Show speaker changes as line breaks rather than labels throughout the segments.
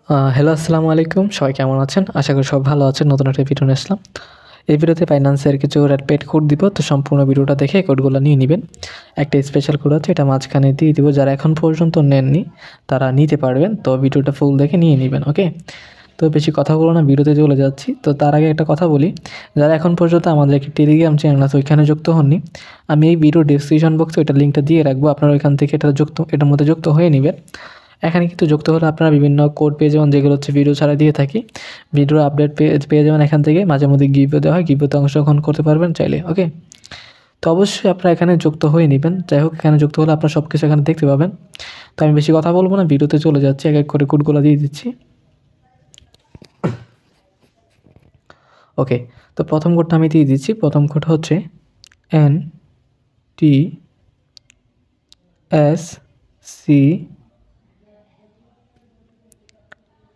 Hello, আসসালামু আলাইকুম। সবাই কেমন আছেন? আশা করি সব ভালো আছেন। নতুন একটা ভিডিও নিয়ে আসলাম। এই ভিডিওতে ফাইন্যান্সের কিছু পেড কোড দিব। তো সম্পূর্ণ ভিডিওটা দেখে কোডগুলো নিয়ে নিবেন। একটা স্পেশাল কোড আছে, এটা মাঝখানে দিয়ে দিব। যারা এখন পর্যন্ত নেননি তারা নিতে পারবেন। তো ভিডিওটা ফুল দেখে নিয়ে নিবেন, ওকে? তো বেশি কথা বলবো না, ভিডিওতে চলে যাচ্ছি। তো তার আগে একটা কথা বলি, যারা এখন পর্যন্ত আমাদের একটি টেলিগ্রাম চ্যানেল আছে ওইখানে যুক্ত হননি, আমি এই ভিডিও ডেসক্রিপশন বক্সে ওইটার লিঙ্কটা দিয়ে রাখবো। আপনারা ওইখান থেকে এটার মধ্যে যুক্ত হয়ে নেবেন। এখানে কিন্তু যুক্ত হলে আপনারা বিভিন্ন কোড পেয়ে যাবেন, যেগুলো হচ্ছে ভিডিও ছাড়া দিয়ে থাকি। ভিডিওর আপডেট পেয়ে যাবেন এখান থেকে। মাঝে মধ্যে গিভও দেওয়া হয়, গিভওতে অংশগ্রহণ করতে পারবেন চাইলে, ওকে? তো অবশ্যই আপনারা এখানে যুক্ত হয়ে নেবেন। যাই হোক, এখানে যুক্ত হলে আপনারা সব কিছু এখানে দেখতে পাবেন। তো আমি বেশি কথা বলবো না, ভিডিওতে চলে যাচ্ছি। এক এক করে কোডগুলো দিয়ে দিচ্ছি, ওকে? তো প্রথম কোডটা আমি দিয়ে দিচ্ছি। প্রথম কোড হচ্ছে NTSC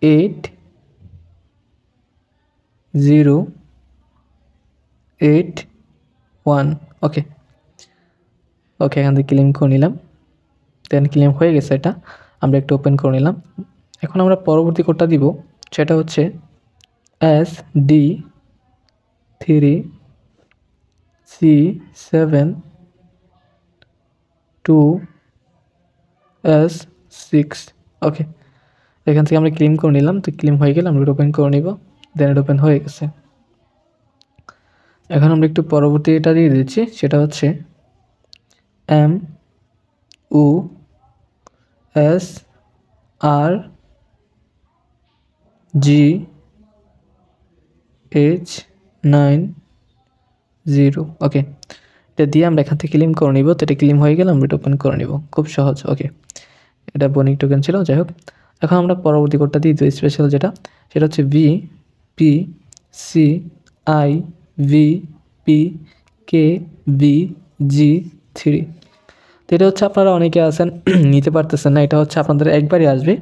8081, ওকে? এখান থেকে ক্লেম করে নিলাম। দেন ক্লেম হয়ে গেছে, এটা আমরা একটু ওপেন করে নিলাম। এখন আমরা পরবর্তী কোডটা দিব, সেটা হচ্ছে SD3C72S6, ওকে? এখান থেকে আমরা ক্লেম করে নিলাম। তো ক্লেম হয়ে গেলে আমরা এটা ওপেন করে নিব। দেন এটা ওপেন হয়ে গেছে। এখন আমরা একটু পরবর্তী এটা দিয়ে দিচ্ছি, সেটা হচ্ছে MUSRG90, ওকে? এটা দিয়ে আমরা এখান থেকে ক্লেম করে নিব। তো এটা ক্লেম হয়ে গেলে আমরা এটা ওপেন করে নিব, খুব সহজ, ওকে? এটা বোনিং টোকেন ছিল, যাই হোক। এখন আমরা পরবর্তী কোডটা দিয়ে দিই, স্পেশাল যেটা, সেটা হচ্ছে VPCIVPKBG3। তো এটা হচ্ছে আপনারা অনেকে আছেন নিতে পারতেছেন না। এটা হচ্ছে আপনাদের একবারই আসবে।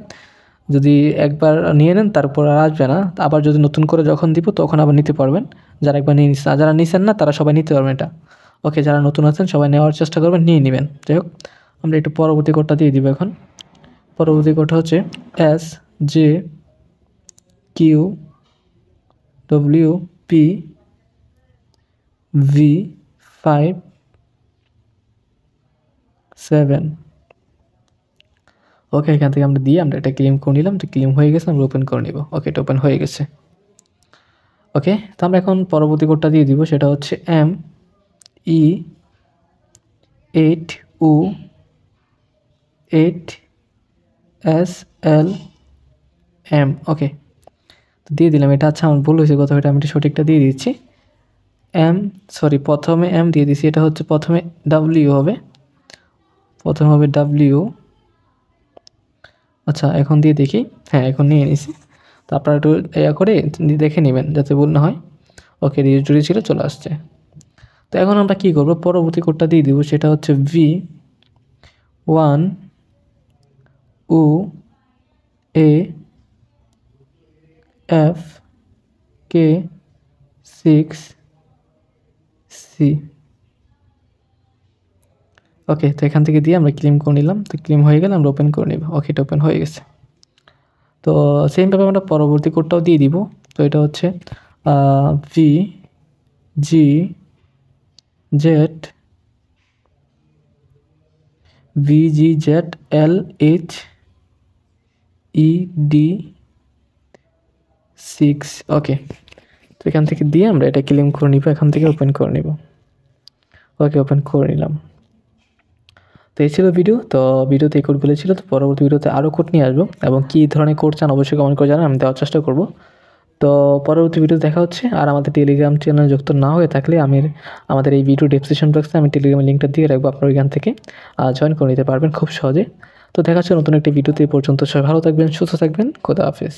যদি একবার নিয়ে নেন তারপর আর আসবে না। আবার যদি নতুন করে যখন দিব তখন আবার নিতে পারবেন, যারা একবার নিয়ে নিচ্ছেন। আর যারা নিছেন না তারা সবাই নিতে পারবেন এটা, ওকে? যারা নতুন আছেন সবাই নেওয়ার চেষ্টা করবেন, নিয়ে নেবেন। যাই হোক, আমরা একটু পরবর্তী কোডটা দিয়ে দিব এখন। পরবর্তী কোডটা হচ্ছে SJQWP-V57, ওকে? এখান থেকে আমরা দিয়ে আমরা এটা ক্লেম করে নিলাম। তো ক্লেম হয়ে গেছে, আমরা ওপেন করে নিব, ওকে? এটা ওপেন হয়ে গেছে, ওকে? তো আমরা এখন পরবর্তী কোডটা দিয়ে দিব, সেটা হচ্ছে ME8U8SLM, ওকে? তো দিয়ে দিলাম। এটা আচ্ছা, আমার ভুল হয়েছে কথা, এটা আমি সঠিকটা দিয়ে দিচ্ছি। প্রথমে M দিয়ে দিচ্ছি। এটা হচ্ছে প্রথমে W হবে, প্রথমে হবে W। আচ্ছা, এখন দিয়ে দেখি। হ্যাঁ, এখন নিয়ে নিছি। তো আপনারা একটু করে দেখে নেবেন যাতে ভুল না হয়, ওকে? রেজিস্ট্রি ছিল, চলে আসছে। তো এখন আমরা কী করবো, পরবর্তী কোডটা দিয়ে দিব, সেটা হচ্ছে V1UAFK6C, ওকে? তো এখান থেকে দিয়ে আমরা ক্লেম করে নিলাম। তো ক্লেম হয়ে গেলে আমরা ওপেন করে নিব, ওকে? এটা ওপেন হয়ে গেছে। তো সেমভাবে আমরা পরবর্তী কোডটাও দিয়ে দিব। তো এটা হচ্ছে VGZLHED6, ওকে? তো এখান থেকে দিয়ে আমরা এটা ক্লেম করে নিব, এখান থেকে ওপেন করে নিব, ওকে? ওপেন করে নিলাম। তো এই ছিল ভিডিও। তো ভিডিওতে এই কোডগুলো ছিল। তো পরবর্তী ভিডিওতে আরও কোড নিয়ে আসবো, এবং কী ধরনের কোড চান অবশ্যই কমেন্ট করে জানান, আমি দেওয়ার চেষ্টা করব। তো পরবর্তী ভিডিও দেখা হচ্ছে। আর আমাদের টেলিগ্রাম চ্যানেলে যুক্ত না হয়ে থাকলে আমাদের এই ভিডিও ডেসক্রিপশন বক্সে আমি টেলিগ্রামের লিঙ্কটা দিয়ে রাখবো, আপনারা ওইখান থেকে জয়েন করে নিতে পারবেন খুব সহজে। তো দেখা হচ্ছে নতুন একটি ভিডিওতে। পর্যন্ত সবাই ভালো থাকবেন, সুস্থ থাকবেন, খোদা হাফেজ।